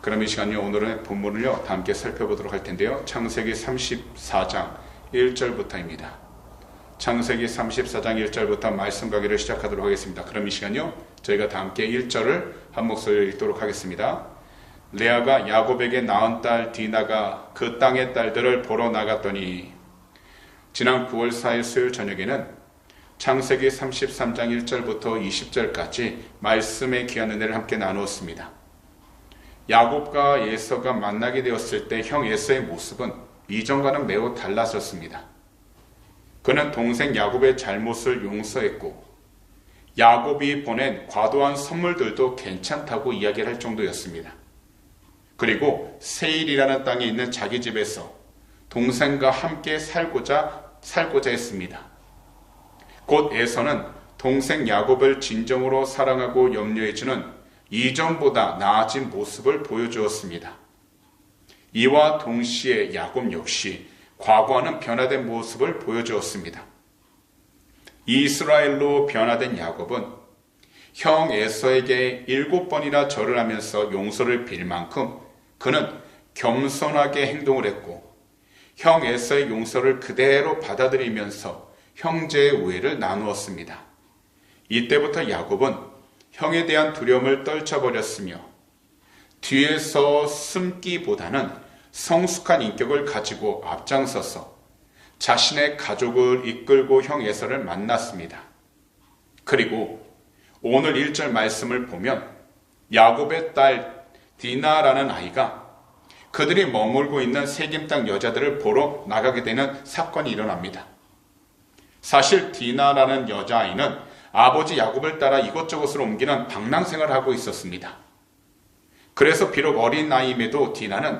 그럼 이 시간요, 오늘의 본문을요, 다 함께 살펴보도록 할 텐데요. 창세기 34장 1절부터입니다. 창세기 34장 1절부터 말씀 가기를 시작하도록 하겠습니다. 그럼 이 시간요, 저희가 다 함께 1절을 한 목소리로 읽도록 하겠습니다. 레아가 야곱에게 낳은 딸 디나가 그 땅의 딸들을 보러 나갔더니, 지난 9월 4일 수요일 저녁에는 창세기 33장 1절부터 20절까지 말씀의 귀한 은혜를 함께 나누었습니다. 야곱과 에서가 만나게 되었을 때 형 에서의 모습은 이전과는 매우 달라졌습니다. 그는 동생 야곱의 잘못을 용서했고 야곱이 보낸 과도한 선물들도 괜찮다고 이야기를 할 정도였습니다. 그리고 세일이라는 땅에 있는 자기 집에서 동생과 함께 살고자 했습니다. 곧 에서는 동생 야곱을 진정으로 사랑하고 염려해주는 이전보다 나아진 모습을 보여주었습니다. 이와 동시에 야곱 역시 과거와는 변화된 모습을 보여주었습니다. 이스라엘로 변화된 야곱은 형 에서에게 7번이나 절을 하면서 용서를 빌 만큼 그는 겸손하게 행동을 했고, 형 에서의 용서를 그대로 받아들이면서 형제의 우애를 나누었습니다. 이때부터 야곱은 형에 대한 두려움을 떨쳐버렸으며 뒤에서 숨기보다는 성숙한 인격을 가지고 앞장서서 자신의 가족을 이끌고 형 에서를 만났습니다. 그리고 오늘 1절 말씀을 보면 야곱의 딸 디나라는 아이가 그들이 머물고 있는 세겜 땅 여자들을 보러 나가게 되는 사건이 일어납니다. 사실 디나라는 여자아이는 아버지 야곱을 따라 이곳저곳으로 옮기는 방랑생활을 하고 있었습니다. 그래서 비록 어린 나이임에도 디나는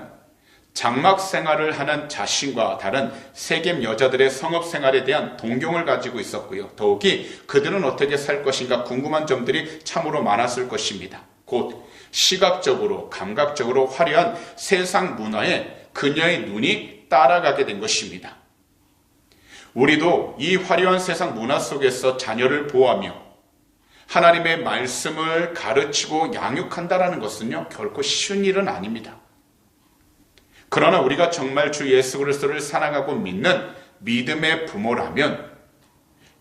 장막 생활을 하는 자신과 다른 세겜 여자들의 성업 생활에 대한 동경을 가지고 있었고요. 더욱이 그들은 어떻게 살 것인가 궁금한 점들이 참으로 많았을 것입니다. 곧 시각적으로, 감각적으로 화려한 세상 문화에 그녀의 눈이 따라가게 된 것입니다. 우리도 이 화려한 세상 문화 속에서 자녀를 보호하며 하나님의 말씀을 가르치고 양육한다는 것은요, 결코 쉬운 일은 아닙니다. 그러나 우리가 정말 주 예수 그리스도를 사랑하고 믿는 믿음의 부모라면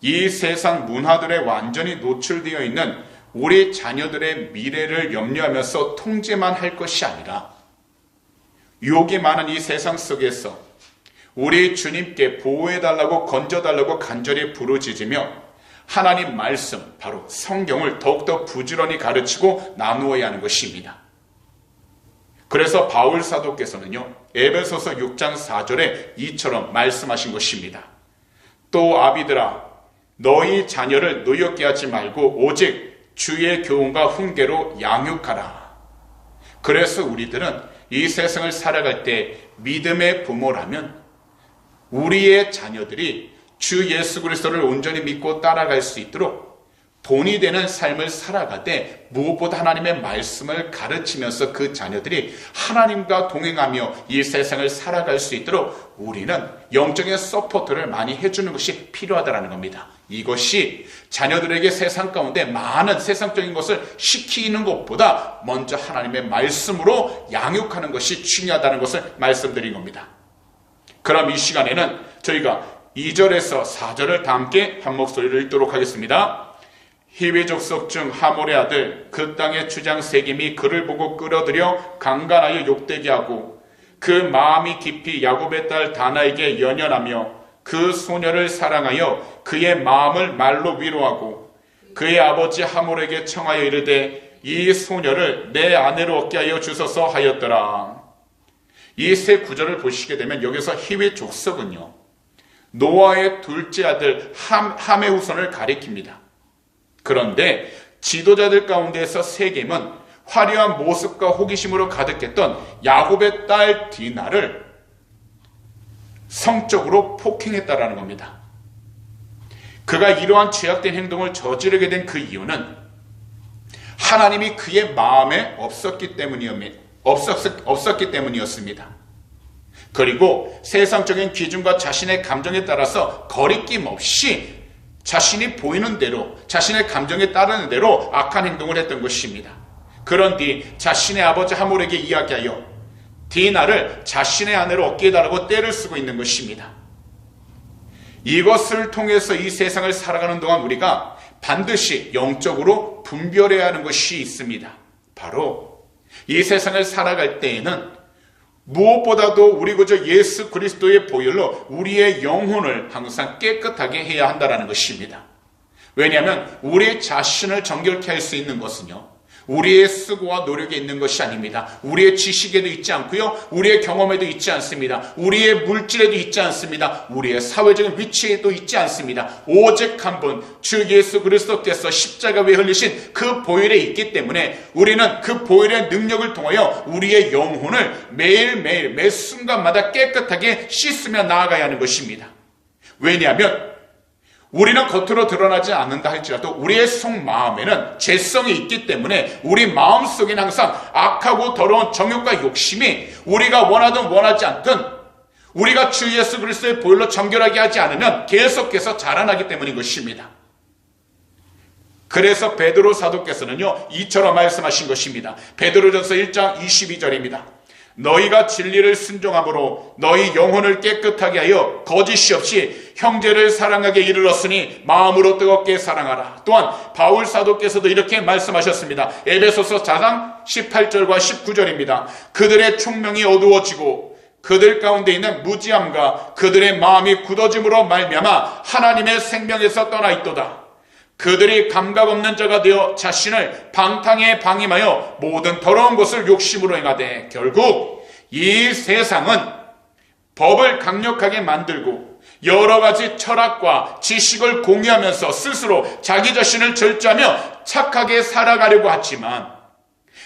이 세상 문화들에 완전히 노출되어 있는 우리 자녀들의 미래를 염려하면서 통제만 할 것이 아니라 유혹이 많은 이 세상 속에서 우리 주님께 보호해달라고 건져달라고 간절히 부르짖으며 하나님 말씀, 바로 성경을 더욱더 부지런히 가르치고 나누어야 하는 것입니다. 그래서 바울 사도께서는요, 에베소서 6장 4절에 이처럼 말씀하신 것입니다. 또 아비들아, 너희 자녀를 노엽게 하지 말고 오직 주의 교훈과 훈계로 양육하라. 그래서 우리들은 이 세상을 살아갈 때 믿음의 부모라면 우리의 자녀들이 주 예수 그리스도를 온전히 믿고 따라갈 수 있도록 본이 되는 삶을 살아가되 무엇보다 하나님의 말씀을 가르치면서 그 자녀들이 하나님과 동행하며 이 세상을 살아갈 수 있도록 우리는 영적인 서포트를 많이 해주는 것이 필요하다는 겁니다. 이것이 자녀들에게 세상 가운데 많은 세상적인 것을 시키는 것보다 먼저 하나님의 말씀으로 양육하는 것이 중요하다는 것을 말씀드린 겁니다. 그럼 이 시간에는 저희가 2절에서 4절을 다 함께 한 목소리로 읽도록 하겠습니다. 히위 족속 중 하몰의 아들 그 땅의 주장 세겜이 그를 보고 끌어들여 강간하여 욕되게 하고 그 마음이 깊이 야곱의 딸 다나에게 연연하며 그 소녀를 사랑하여 그의 마음을 말로 위로하고 그의 아버지 하몰에게 청하여 이르되 이 소녀를 내 아내로 얻게 하여 주소서 하였더라. 이 세 구절을 보시게 되면 여기서 히위 족속은요, 노아의 둘째 아들 함의 후손을 가리킵니다. 그런데 지도자들 가운데서 세겜은 화려한 모습과 호기심으로 가득했던 야곱의 딸 디나를 성적으로 폭행했다라는 겁니다. 그가 이러한 죄악된 행동을 저지르게 된 그 이유는 하나님이 그의 마음에 없었기 때문이었습니다. 그리고 세상적인 기준과 자신의 감정에 따라서 거리낌 없이 자신이 보이는 대로, 자신의 감정에 따르는 대로 악한 행동을 했던 것입니다. 그런 뒤 자신의 아버지 하몰에게 이야기하여 디나를 자신의 아내로 얻게 해달라고 떼를 쓰고 있는 것입니다. 이것을 통해서 이 세상을 살아가는 동안 우리가 반드시 영적으로 분별해야 하는 것이 있습니다. 바로 이 세상을 살아갈 때에는 무엇보다도 우리 구주 예수 그리스도의 보혈로 우리의 영혼을 항상 깨끗하게 해야 한다는 것입니다. 왜냐하면 우리 자신을 정결케 할 수 있는 것은요, 우리의 수고와 노력에 있는 것이 아닙니다. 우리의 지식에도 있지 않고요, 우리의 경험에도 있지 않습니다. 우리의 물질에도 있지 않습니다. 우리의 사회적인 위치에도 있지 않습니다. 오직 한 분, 주 예수 그리스도께서 십자가 위에 흘리신 그 보혈에 있기 때문에 우리는 그 보혈의 능력을 통하여 우리의 영혼을 매일매일 매 순간마다 깨끗하게 씻으며 나아가야 하는 것입니다. 왜냐하면 우리는 겉으로 드러나지 않는다 할지라도 우리의 속마음에는 죄성이 있기 때문에 우리 마음속에는 항상 악하고 더러운 정욕과 욕심이 우리가 원하든 원하지 않든 우리가 주 예수 그리스도의 보혈로 정결하게 하지 않으면 계속해서 자라나기 때문인 것입니다. 그래서 베드로 사도께서는요, 이처럼 말씀하신 것입니다. 베드로전서 1장 22절입니다. 너희가 진리를 순종함으로 너희 영혼을 깨끗하게 하여 거짓이 없이 형제를 사랑하게 이르렀으니 마음으로 뜨겁게 사랑하라. 또한 바울 사도께서도 이렇게 말씀하셨습니다. 에베소서 4장 18절과 19절입니다. 그들의 총명이 어두워지고 그들 가운데 있는 무지함과 그들의 마음이 굳어짐으로 말미암아 하나님의 생명에서 떠나 있도다. 그들이 감각 없는 자가 되어 자신을 방탕에 방임하여 모든 더러운 것을 욕심으로 행하되 결국 이 세상은 법을 강력하게 만들고 여러 가지 철학과 지식을 공유하면서 스스로 자기 자신을 절제하며 착하게 살아가려고 하지만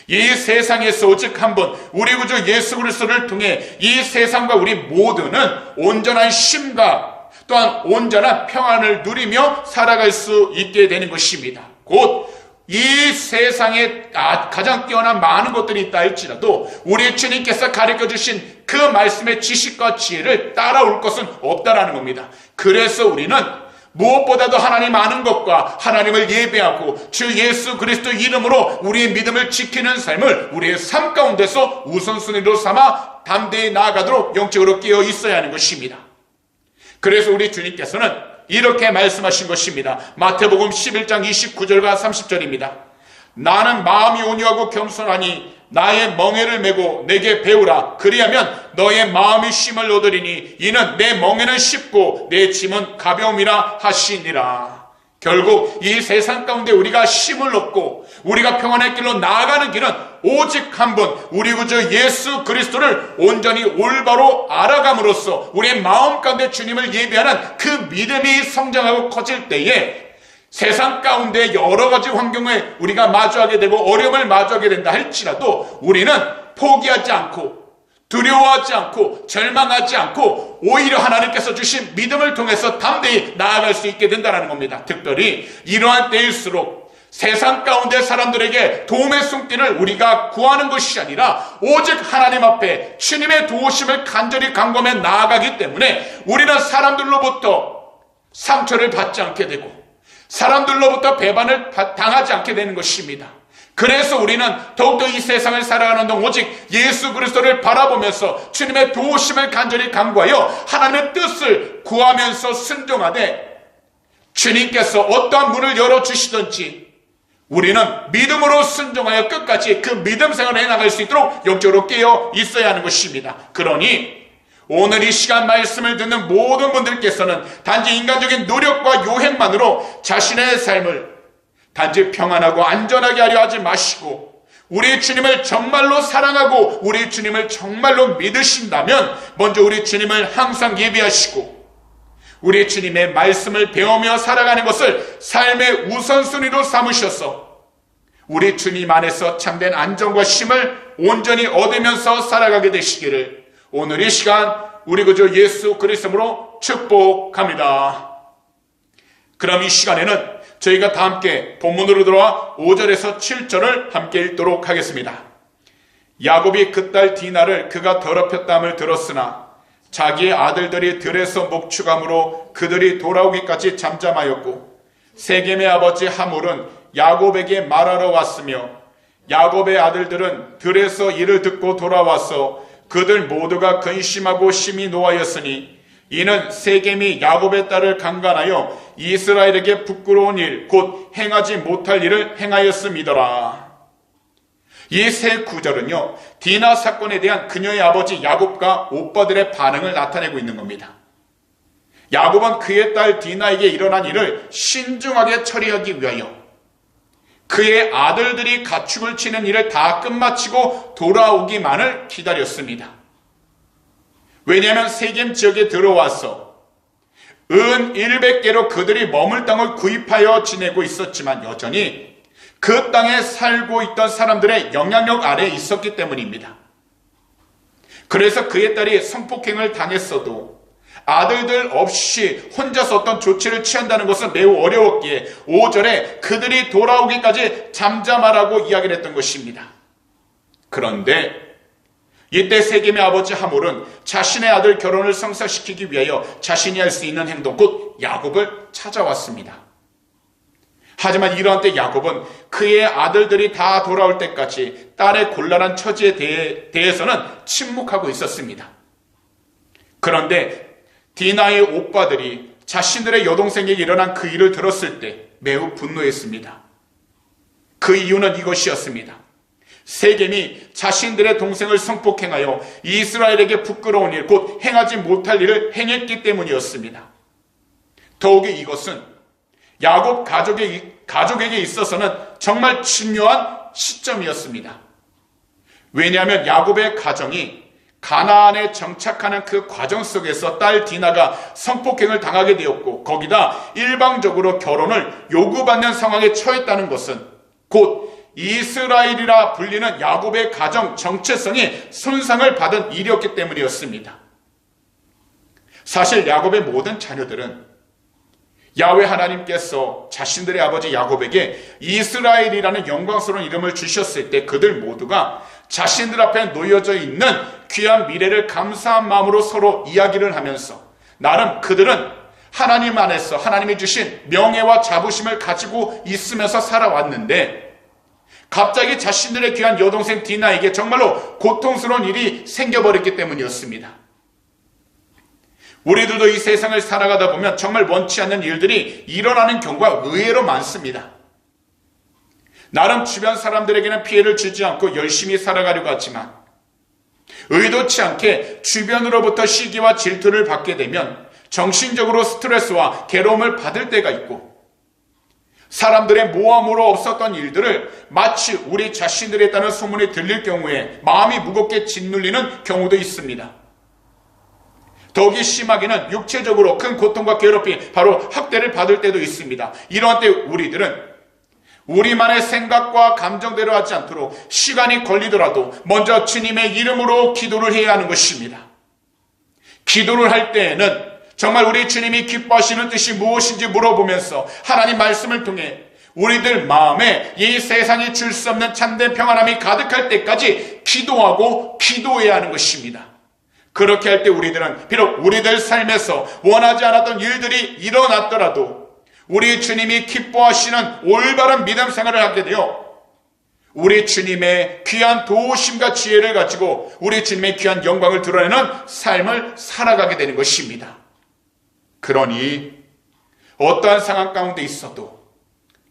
이 세상에서 오직 한 분 우리 구주 예수 그리스도를 통해 이 세상과 우리 모두는 온전한 쉼과 또한 온전한 평안을 누리며 살아갈 수 있게 되는 것입니다. 곧 이 세상에 가장 뛰어난 많은 것들이 있다 할지라도 우리 주님께서 가르쳐 주신 그 말씀의 지식과 지혜를 따라올 것은 없다라는 겁니다. 그래서 우리는 무엇보다도 하나님 아는 것과 하나님을 예배하고 주 예수 그리스도 이름으로 우리의 믿음을 지키는 삶을 우리의 삶 가운데서 우선순위로 삼아 담대히 나아가도록 영적으로 깨어 있어야 하는 것입니다. 그래서 우리 주님께서는 이렇게 말씀하신 것입니다. 마태복음 11장 29절과 30절입니다. 나는 마음이 온유하고 겸손하니 나의 멍에를 메고 내게 배우라. 그리하면 너의 마음이 쉼을 얻으리니 이는 내 멍에는 쉽고 내 짐은 가벼움이라 하시니라. 결국 이 세상 가운데 우리가 쉼을 얻고 우리가 평안의 길로 나아가는 길은 오직 한 분 우리 구주 예수 그리스도를 온전히 올바로 알아감으로써 우리의 마음 가운데 주님을 예배하는 그 믿음이 성장하고 커질 때에 세상 가운데 여러 가지 환경에 우리가 마주하게 되고 어려움을 마주하게 된다 할지라도 우리는 포기하지 않고 두려워하지 않고 절망하지 않고 오히려 하나님께서 주신 믿음을 통해서 담대히 나아갈 수 있게 된다는 겁니다. 특별히 이러한 때일수록 세상 가운데 사람들에게 도움의 손길을 우리가 구하는 것이 아니라 오직 하나님 앞에 주님의 도우심을 간절히 간구하며 나아가기 때문에 우리는 사람들로부터 상처를 받지 않게 되고 사람들로부터 배반을 당하지 않게 되는 것입니다. 그래서 우리는 더욱더 이 세상을 살아가는 동안 오직 예수 그리스도를 바라보면서 주님의 도우심을 간절히 간구하여 하나님의 뜻을 구하면서 순종하되 주님께서 어떠한 문을 열어주시든지 우리는 믿음으로 순종하여 끝까지 그 믿음 생활을 해나갈 수 있도록 영적으로 깨어 있어야 하는 것입니다. 그러니 오늘 이 시간 말씀을 듣는 모든 분들께서는 단지 인간적인 노력과 요행만으로 자신의 삶을 단지 평안하고 안전하게 하려 하지 마시고 우리 주님을 정말로 사랑하고 우리 주님을 정말로 믿으신다면 먼저 우리 주님을 항상 예배하시고 우리 주님의 말씀을 배우며 살아가는 것을 삶의 우선순위로 삼으셔서 우리 주님 안에서 참된 안정과 쉼을 온전히 얻으면서 살아가게 되시기를 오늘 이 시간 우리 구주 예수 그리스도로 축복합니다. 그럼 이 시간에는 저희가 다 함께 본문으로 들어와 5절에서 7절을 함께 읽도록 하겠습니다. 야곱이 그 딸 디나를 그가 더럽혔다함을 들었으나 자기의 아들들이 들에서 목축함으로 그들이 돌아오기까지 잠잠하였고 세겜의 아버지 하몰은 야곱에게 말하러 왔으며 야곱의 아들들은 들에서 이를 듣고 돌아와서 그들 모두가 근심하고 심히 노하였으니 이는 세겜이 야곱의 딸을 강간하여 이스라엘에게 부끄러운 일, 곧 행하지 못할 일을 행하였음이더라. 이 세 구절은요, 디나 사건에 대한 그녀의 아버지 야곱과 오빠들의 반응을 나타내고 있는 겁니다. 야곱은 그의 딸 디나에게 일어난 일을 신중하게 처리하기 위하여 그의 아들들이 가축을 치는 일을 다 끝마치고 돌아오기만을 기다렸습니다. 왜냐하면 세겜 지역에 들어와서 은 100개로 그들이 머물 땅을 구입하여 지내고 있었지만 여전히 그 땅에 살고 있던 사람들의 영향력 아래에 있었기 때문입니다. 그래서 그의 딸이 성폭행을 당했어도 아들들 없이 혼자서 어떤 조치를 취한다는 것은 매우 어려웠기에 5절에 그들이 돌아오기까지 잠잠하라고 이야기를 했던 것입니다. 그런데 이때 세겜의 아버지 하몰은 자신의 아들 결혼을 성사시키기 위하여 자신이 할 수 있는 행동, 곧 야곱을 찾아왔습니다. 하지만 이러한 때 야곱은 그의 아들들이 다 돌아올 때까지 딸의 곤란한 처지에 대해서는 침묵하고 있었습니다. 그런데 디나의 오빠들이 자신들의 여동생에게 일어난 그 일을 들었을 때 매우 분노했습니다. 그 이유는 이것이었습니다. 세겜이 자신들의 동생을 성폭행하여 이스라엘에게 부끄러운 일, 곧 행하지 못할 일을 행했기 때문이었습니다. 더욱이 이것은 야곱 가족에게 있어서는 정말 중요한 시점이었습니다. 왜냐하면 야곱의 가정이 가나안에 정착하는 그 과정 속에서 딸 디나가 성폭행을 당하게 되었고 거기다 일방적으로 결혼을 요구받는 상황에 처했다는 것은 곧 이스라엘이라 불리는 야곱의 가정 정체성이 손상을 받은 일이었기 때문이었습니다. 사실 야곱의 모든 자녀들은 야훼 하나님께서 자신들의 아버지 야곱에게 이스라엘이라는 영광스러운 이름을 주셨을 때 그들 모두가 자신들 앞에 놓여져 있는 귀한 미래를 감사한 마음으로 서로 이야기를 하면서 나름 그들은 하나님 안에서 하나님이 주신 명예와 자부심을 가지고 있으면서 살아왔는데 갑자기 자신들의 귀한 여동생 디나에게 정말로 고통스러운 일이 생겨버렸기 때문이었습니다. 우리들도 이 세상을 살아가다 보면 정말 원치 않는 일들이 일어나는 경우가 의외로 많습니다. 나름 주변 사람들에게는 피해를 주지 않고 열심히 살아가려고 하지만 의도치 않게 주변으로부터 시기와 질투를 받게 되면 정신적으로 스트레스와 괴로움을 받을 때가 있고 사람들의 모함으로 없었던 일들을 마치 우리 자신들이 했다는 소문이 들릴 경우에 마음이 무겁게 짓눌리는 경우도 있습니다. 더욱이 심하게는 육체적으로 큰 고통과 괴롭힘, 바로 학대를 받을 때도 있습니다. 이러한 때 우리들은 우리만의 생각과 감정대로 하지 않도록 시간이 걸리더라도 먼저 주님의 이름으로 기도를 해야 하는 것입니다. 기도를 할 때에는 정말 우리 주님이 기뻐하시는 뜻이 무엇인지 물어보면서 하나님 말씀을 통해 우리들 마음에 이 세상이 줄 수 없는 참된 평안함이 가득할 때까지 기도하고 기도해야 하는 것입니다. 그렇게 할 때 우리들은 비록 우리들 삶에서 원하지 않았던 일들이 일어났더라도 우리 주님이 기뻐하시는 올바른 믿음 생활을 하게 되어 우리 주님의 귀한 도우심과 지혜를 가지고 우리 주님의 귀한 영광을 드러내는 삶을 살아가게 되는 것입니다. 그러니 어떠한 상황 가운데 있어도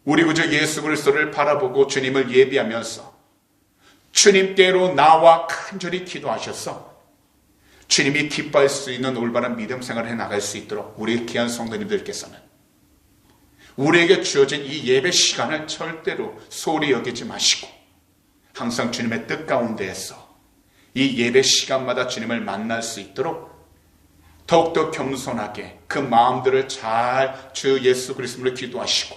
우리 구주 예수 그리스도를 바라보고 주님을 예비하면서 주님께로 나와 간절히 기도하셔서 주님이 기뻐할 수 있는 올바른 믿음 생활을 해나갈 수 있도록 우리 귀한 성도님들께서는 우리에게 주어진 이 예배 시간을 절대로 소홀히 여기지 마시고 항상 주님의 뜻 가운데에서 이 예배 시간마다 주님을 만날 수 있도록 더욱더 겸손하게 그 마음들을 잘 주 예수 그리스도로 기도하시고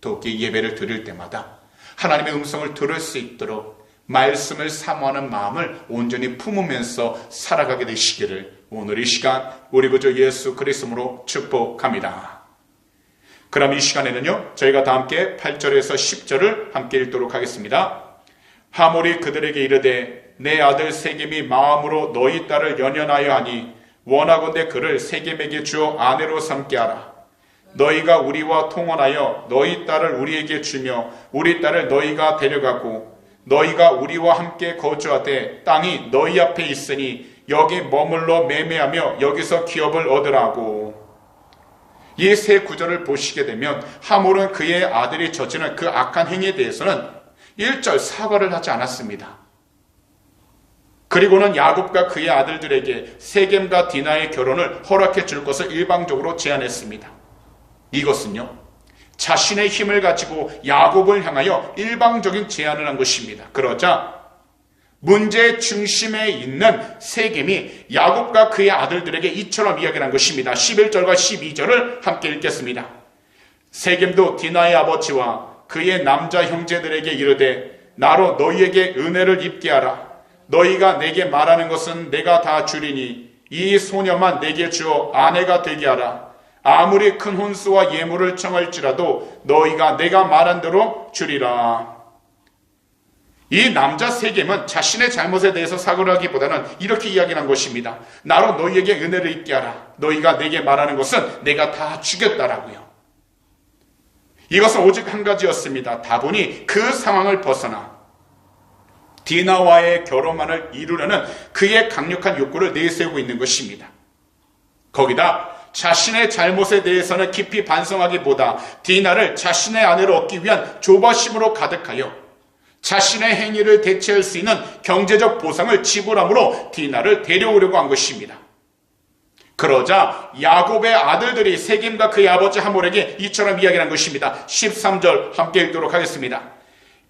더욱이 예배를 드릴 때마다 하나님의 음성을 들을 수 있도록 말씀을 사모하는 마음을 온전히 품으면서 살아가게 되시기를 오늘 이 시간 우리 구주 예수 그리스도로 축복합니다. 그럼 이 시간에는요 저희가 다 함께 8절에서 10절을 함께 읽도록 하겠습니다. 하몰이 그들에게 이르되 내 아들 세겜이 마음으로 너희 딸을 연연하여 하니 원하건대 그를 세겜에게 주어 아내로 삼게 하라. 너희가 우리와 통혼하여 너희 딸을 우리에게 주며 우리 딸을 너희가 데려가고 너희가 우리와 함께 거주하되 땅이 너희 앞에 있으니 여기 머물러 매매하며 여기서 기업을 얻으라고. 이 세 구절을 보시게 되면 하몰은 그의 아들이 저지른 그 악한 행위에 대해서는 1절 사과를 하지 않았습니다. 그리고는 야곱과 그의 아들들에게 세겜과 디나의 결혼을 허락해 줄 것을 일방적으로 제안했습니다. 이것은요, 자신의 힘을 가지고 야곱을 향하여 일방적인 제안을 한 것입니다. 그러자 문제의 중심에 있는 세겜이 야곱과 그의 아들들에게 이처럼 이야기를 한 것입니다. 11절과 12절을 함께 읽겠습니다. 세겜도 디나의 아버지와 그의 남자 형제들에게 이르되 나로 너희에게 은혜를 입게 하라. 너희가 내게 말하는 것은 내가 다 주리니 이 소녀만 내게 주어 아내가 되게 하라. 아무리 큰 혼수와 예물을 청할지라도 너희가 내가 말한 대로 주리라. 이 남자 세겜은 자신의 잘못에 대해서 사과를 하기보다는 이렇게 이야기한 것입니다. 나로 너희에게 은혜를 입게 하라. 너희가 내게 말하는 것은 내가 다 주겠다라고요. 이것은 오직 한 가지였습니다. 다분히 그 상황을 벗어나 디나와의 결혼만을 이루려는 그의 강력한 욕구를 내세우고 있는 것입니다. 거기다 자신의 잘못에 대해서는 깊이 반성하기보다 디나를 자신의 아내로 얻기 위한 조바심으로 가득하여 자신의 행위를 대체할 수 있는 경제적 보상을 지불함으로 디나를 데려오려고 한 것입니다. 그러자 야곱의 아들들이 세겜과 그의 아버지 하몰에게 이처럼 이야기한 것입니다. 13절 함께 읽도록 하겠습니다.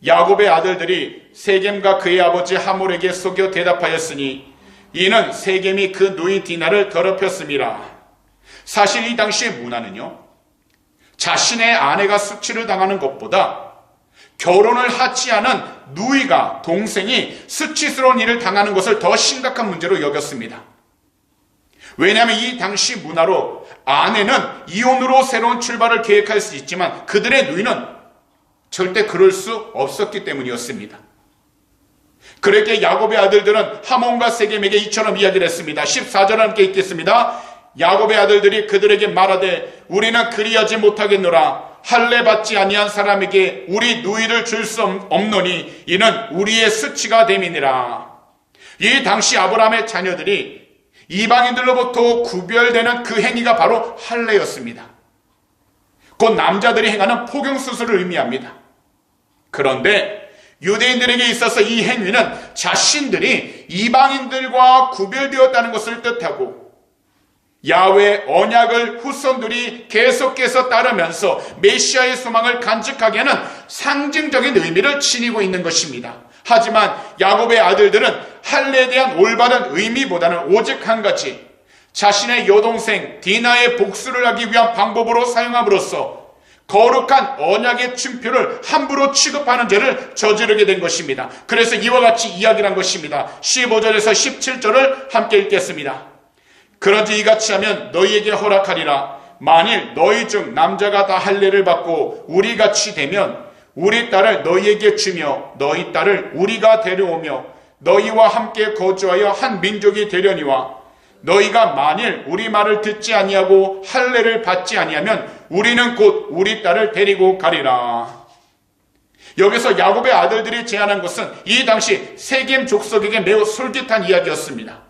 야곱의 아들들이 세겜과 그의 아버지 하몰에게 속여 대답하였으니 이는 세겜이 그 누이 디나를 더럽혔음이라. 사실 이 당시의 문화는요, 자신의 아내가 수치를 당하는 것보다 결혼을 하지 않은 누이가, 동생이 수치스러운 일을 당하는 것을 더 심각한 문제로 여겼습니다. 왜냐하면 이 당시 문화로 아내는 이혼으로 새로운 출발을 계획할 수 있지만 그들의 누이는 절대 그럴 수 없었기 때문이었습니다. 그렇게 야곱의 아들들은 하몬과 세겜에게 이처럼 이야기를 했습니다. 14절 함께 읽겠습니다. 야곱의 아들들이 그들에게 말하되 우리는 그리하지 못하겠노라. 할례 받지 아니한 사람에게 우리 누이를 줄 수 없노니 이는 우리의 수치가 됨이니라. 이 당시 아브라함의 자녀들이 이방인들로부터 구별되는 그 행위가 바로 할례였습니다. 곧 남자들이 행하는 포경수술을 의미합니다. 그런데 유대인들에게 있어서 이 행위는 자신들이 이방인들과 구별되었다는 것을 뜻하고 야훼 언약을 후손들이 계속해서 따르면서 메시아의 소망을 간직하게 하는 상징적인 의미를 지니고 있는 것입니다. 하지만 야곱의 아들들은 할례에 대한 올바른 의미보다는 오직 한 가지, 자신의 여동생 디나의 복수를 하기 위한 방법으로 사용함으로써 거룩한 언약의 춤표를 함부로 취급하는 죄를 저지르게 된 것입니다. 그래서 이와 같이 이야기를 한 것입니다. 15절에서 17절을 함께 읽겠습니다. 그런지 이같이 하면 너희에게 허락하리라. 만일 너희 중 남자가 다 할례를 받고 우리같이 되면 우리 딸을 너희에게 주며 너희 딸을 우리가 데려오며 너희와 함께 거주하여 한 민족이 되려니와 너희가 만일 우리 말을 듣지 아니하고 할례를 받지 아니하면 우리는 곧 우리 딸을 데리고 가리라. 여기서 야곱의 아들들이 제안한 것은 이 당시 세겜 족속에게 매우 솔깃한 이야기였습니다.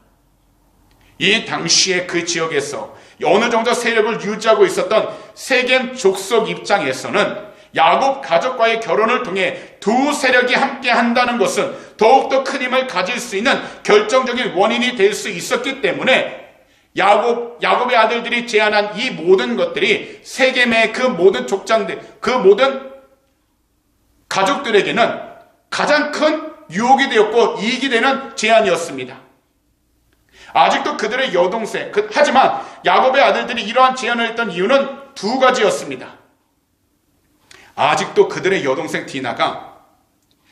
이 당시에 그 지역에서 어느 정도 세력을 유지하고 있었던 세겜 족속 입장에서는 야곱 가족과의 결혼을 통해 두 세력이 함께 한다는 것은 더욱더 큰 힘을 가질 수 있는 결정적인 원인이 될 수 있었기 때문에 야곱의 아들들이 제안한 이 모든 것들이 세겜의 그 모든 족장들, 그 모든 가족들에게는 가장 큰 유혹이 되었고 이익이 되는 제안이었습니다. 아직도 그들의 여동생, 하지만 야곱의 아들들이 이러한 제안을 했던 이유는 두 가지였습니다. 아직도 그들의 여동생 디나가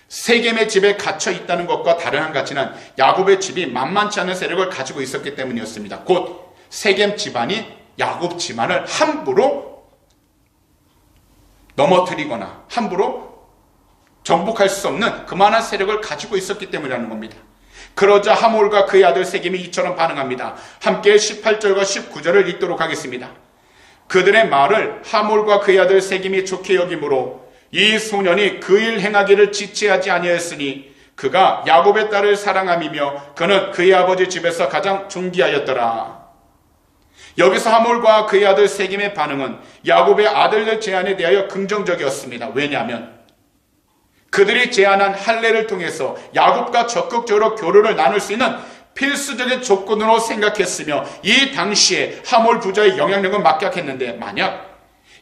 세겜의 집에 갇혀 있다는 것과 다른 한 가지는 야곱의 집이 만만치 않은 세력을 가지고 있었기 때문이었습니다. 곧 세겜 집안이 야곱 집안을 함부로 넘어뜨리거나 함부로 정복할 수 없는 그만한 세력을 가지고 있었기 때문이라는 겁니다. 그러자 하몰과 그의 아들 세겜이 이처럼 반응합니다. 함께 18절과 19절을 읽도록 하겠습니다. 그들의 말을 하몰과 그의 아들 세겜이 좋게 여기므로 이 소년이 그 일 행하기를 지체하지 아니하였으니 그가 야곱의 딸을 사랑함이며 그는 그의 아버지 집에서 가장 존귀하였더라. 여기서 하몰과 그의 아들 세겜의 반응은 야곱의 아들들 제안에 대하여 긍정적이었습니다. 왜냐하면 그들이 제안한 할례를 통해서 야곱과 적극적으로 교류를 나눌 수 있는 필수적인 조건으로 생각했으며 이 당시에 하몰 부자의 영향력은 막약했는데 만약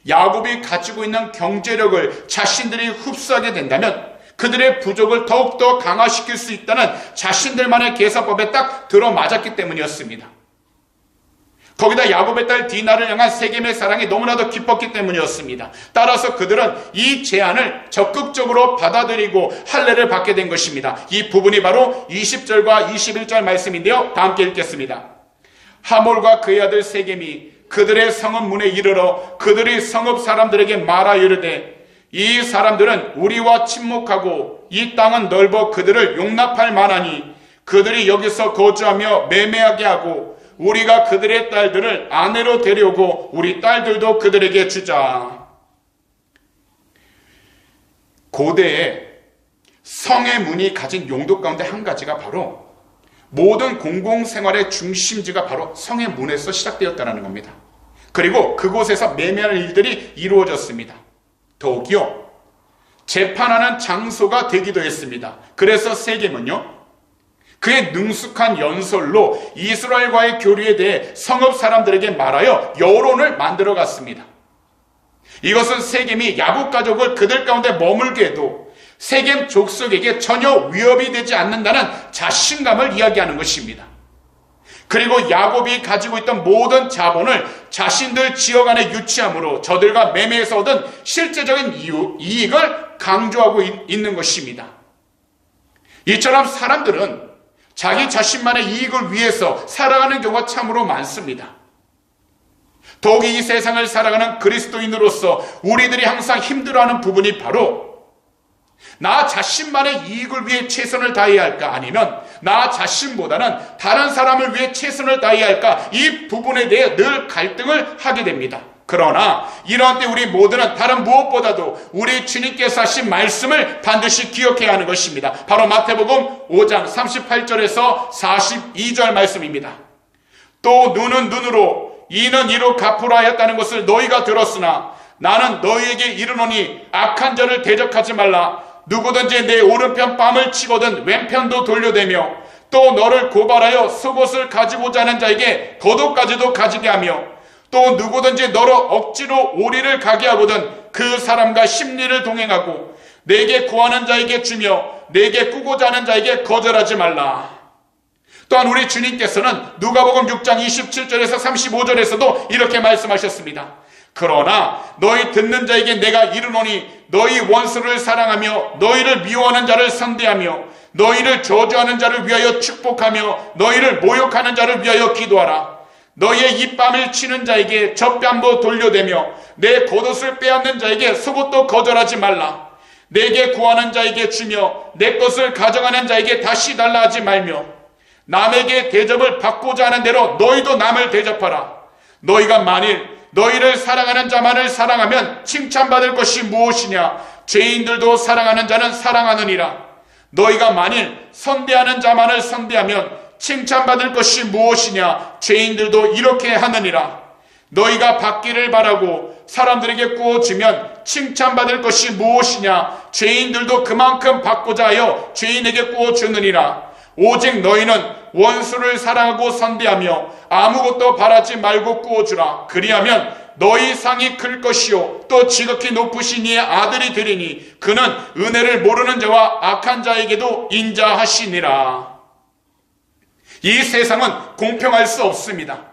야곱이 가지고 있는 경제력을 자신들이 흡수하게 된다면 그들의 부족을 더욱더 강화시킬 수 있다는 자신들만의 계산법에 딱 들어맞았기 때문이었습니다. 거기다 야곱의 딸 디나를 향한 세겜의 사랑이 너무나도 깊었기 때문이었습니다. 따라서 그들은 이 제안을 적극적으로 받아들이고 할례를 받게 된 것입니다. 이 부분이 바로 20절과 21절 말씀인데요. 다 함께 읽겠습니다. 하몰과 그의 아들 세겜이 그들의 성읍 문에 이르러 그들이 성읍 사람들에게 말하 이르되 이 사람들은 우리와 친목하고 이 땅은 넓어 그들을 용납할 만하니 그들이 여기서 거주하며 매매하게 하고 우리가 그들의 딸들을 아내로 데려오고 우리 딸들도 그들에게 주자. 고대에 성의 문이 가진 용도 가운데 한 가지가 바로 모든 공공생활의 중심지가 바로 성의 문에서 시작되었다는 겁니다. 그리고 그곳에서 매매하는 일들이 이루어졌습니다. 더욱이요, 재판하는 장소가 되기도 했습니다. 그래서 세겜은요, 그의 능숙한 연설로 이스라엘과의 교류에 대해 성읍 사람들에게 말하여 여론을 만들어 갔습니다. 이것은 세겜이 야곱 가족을 그들 가운데 머물게 해도 세겜 족속에게 전혀 위협이 되지 않는다는 자신감을 이야기하는 것입니다. 그리고 야곱이 가지고 있던 모든 자본을 자신들 지역 안에 유치함으로 저들과 매매에서 얻은 실제적인 이익을 강조하고 있는 것입니다. 이처럼 사람들은 자기 자신만의 이익을 위해서 살아가는 경우가 참으로 많습니다. 더욱이 이 세상을 살아가는 그리스도인으로서 우리들이 항상 힘들어하는 부분이 바로 나 자신만의 이익을 위해 최선을 다해야 할까, 아니면 나 자신보다는 다른 사람을 위해 최선을 다해야 할까, 이 부분에 대해 늘 갈등을 하게 됩니다. 그러나 이러한 때 우리 모두는 다른 무엇보다도 우리 주님께서 하신 말씀을 반드시 기억해야 하는 것입니다. 바로 마태복음 5장 38절에서 42절 말씀입니다. 또 눈은 눈으로 이는 이로 갚으라 하였다는 것을 너희가 들었으나 나는 너희에게 이르노니 악한 자를 대적하지 말라. 누구든지 내 오른편 뺨을 치거든 왼편도 돌려대며 또 너를 고발하여 속옷을 가지고자 하는 자에게 겉옷까지도 가지게 하며 또 누구든지 너로 억지로 오리를 가게 하거든 그 사람과 심리를 동행하고 내게 구하는 자에게 주며 내게 꾸고자 하는 자에게 거절하지 말라. 또한 우리 주님께서는 누가복음 6장 27절에서 35절에서도 이렇게 말씀하셨습니다. 그러나 너희 듣는 자에게 내가 이르노니 너희 원수를 사랑하며 너희를 미워하는 자를 선대하며 너희를 저주하는 자를 위하여 축복하며 너희를 모욕하는 자를 위하여 기도하라. 너희의 입밤을 치는 자에게 젖뺨도 돌려대며 내 겉옷을 빼앗는 자에게 속옷도 거절하지 말라. 내게 구하는 자에게 주며 내 것을 가져가는 자에게 다시 달라 하지 말며 남에게 대접을 받고자 하는 대로 너희도 남을 대접하라. 너희가 만일 너희를 사랑하는 자만을 사랑하면 칭찬받을 것이 무엇이냐? 죄인들도 사랑하는 자는 사랑하느니라. 너희가 만일 선대하는 자만을 선대하면 칭찬받을 것이 무엇이냐? 죄인들도 이렇게 하느니라. 너희가 받기를 바라고 사람들에게 구워주면 칭찬받을 것이 무엇이냐? 죄인들도 그만큼 받고자 하여 죄인에게 구워주느니라. 오직 너희는 원수를 사랑하고 선대하며 아무것도 바라지 말고 구워주라. 그리하면 너희 상이 클 것이요 또 지극히 높으신 이의 아들이 되리니 그는 은혜를 모르는 자와 악한 자에게도 인자하시니라. 이 세상은 공평할 수 없습니다.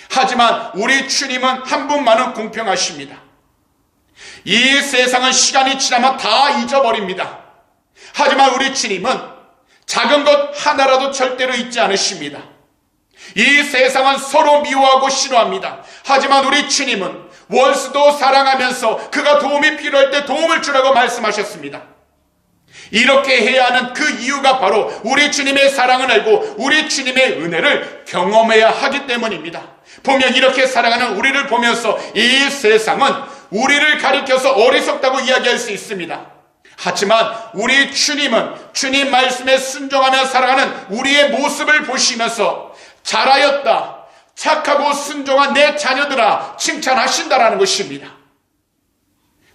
하지만 우리 주님은 한 분만은 공평하십니다. 이 세상은 시간이 지나면 다 잊어버립니다. 하지만 우리 주님은 작은 것 하나라도 절대로 잊지 않으십니다. 이 세상은 서로 미워하고 싫어합니다. 하지만 우리 주님은 원수도 사랑하면서 그가 도움이 필요할 때 도움을 주라고 말씀하셨습니다. 이렇게 해야 하는 그 이유가 바로 우리 주님의 사랑을 알고 우리 주님의 은혜를 경험해야 하기 때문입니다. 분명 이렇게 살아가는 우리를 보면서 이 세상은 우리를 가리켜서 어리석다고 이야기할 수 있습니다. 하지만 우리 주님은 주님 말씀에 순종하며 살아가는 우리의 모습을 보시면서 잘하였다, 착하고 순종한 내 자녀들아 칭찬하신다라는 것입니다.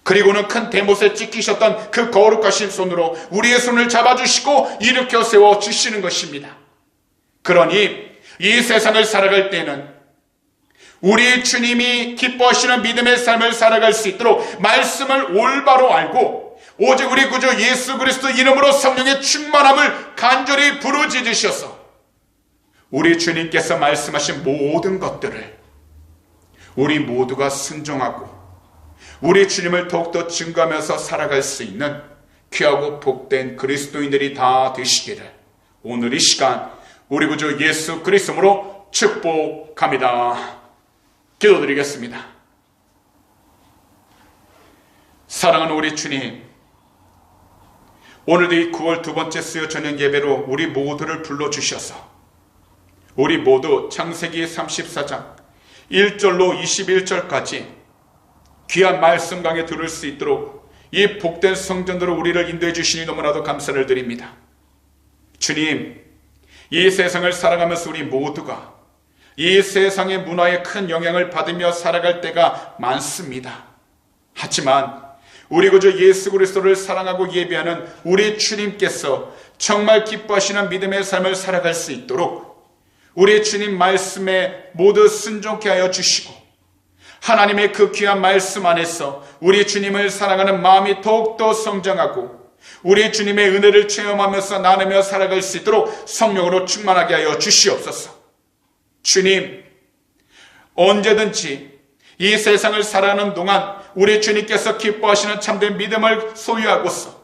그리고는 큰 대못에 찍히셨던 그 거룩하신 손으로 우리의 손을 잡아주시고 일으켜 세워주시는 것입니다. 그러니 이 세상을 살아갈 때는 우리 주님이 기뻐하시는 믿음의 삶을 살아갈 수 있도록 말씀을 올바로 알고 오직 우리 구주 예수 그리스도 이름으로 성령의 충만함을 간절히 부르짖으셔서 우리 주님께서 말씀하신 모든 것들을 우리 모두가 순종하고 우리 주님을 더욱더 증거하면서 살아갈 수 있는 귀하고 복된 그리스도인들이 다 되시기를 오늘 이 시간 우리 구주 예수 그리스도로 축복합니다. 기도드리겠습니다. 사랑하는 우리 주님, 오늘도 이 9월 두 번째 수요 저녁 예배로 우리 모두를 불러주셔서 우리 모두 창세기 34장 1절로 21절까지 귀한 말씀 강에 들을 수 있도록 이 복된 성전으로 우리를 인도해 주시니 너무나도 감사를 드립니다. 주님, 이 세상을 살아가면서 우리 모두가 이 세상의 문화에 큰 영향을 받으며 살아갈 때가 많습니다. 하지만 우리 구주 예수 그리스도를 사랑하고 예배하는 우리 주님께서 정말 기뻐하시는 믿음의 삶을 살아갈 수 있도록 우리 주님 말씀에 모두 순종케 하여 주시고 하나님의 그 귀한 말씀 안에서 우리 주님을 사랑하는 마음이 더욱더 성장하고 우리 주님의 은혜를 체험하면서 나누며 살아갈 수 있도록 성령으로 충만하게 하여 주시옵소서. 주님, 언제든지 이 세상을 살아가는 동안 우리 주님께서 기뻐하시는 참된 믿음을 소유하고서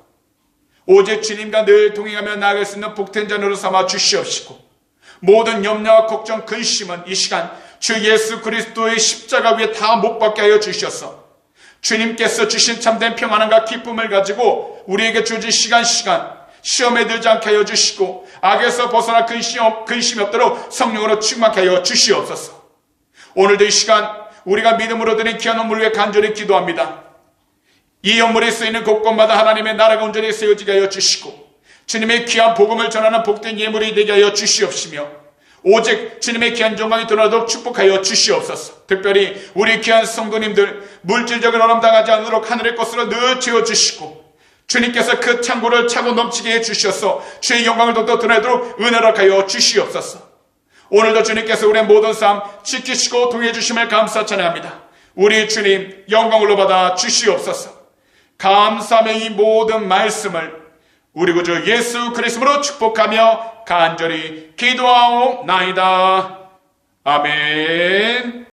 오직 주님과 늘 동행하며 나아갈 수 있는 복된 자녀로 삼아 주시옵시고 모든 염려와 걱정, 근심은 이 시간 주 예수 그리스도의 십자가 위에 다 못 박게 하여 주셔서 주님께서 주신 참된 평안함과 기쁨을 가지고 우리에게 주어진 시간 시험에 들지 않게 하여 주시고 악에서 벗어나 근심이 없도록 성령으로 충만하게 하여 주시옵소서. 오늘도 이 시간 우리가 믿음으로 드린 귀한 헌물을 위해 간절히 기도합니다. 이 헌물이 쓰이는 곳곳마다 하나님의 나라가 온전히 세워지게 하여 주시고 주님의 귀한 복음을 전하는 복된 예물이 되게 하여 주시옵시며 오직 주님의 귀한 영광이 드러나도록 축복하여 주시옵소서. 특별히 우리 귀한 성도님들 물질적인 어려움 당하지 않도록 하늘의 것으로 늘 채워주시고 주님께서 그 창고를 차고 넘치게 해주셔서 주의 영광을 더욱더 드러내도록 은혜를 하여 주시옵소서. 오늘도 주님께서 우리의 모든 삶 지키시고 동행해 주심을 감사 찬양합니다. 우리 주님 영광을 받아 주시옵소서. 감사하며 이 모든 말씀을 우리 구주 예수 그리스도로 축복하며 간절히 기도하옵나이다. 아멘.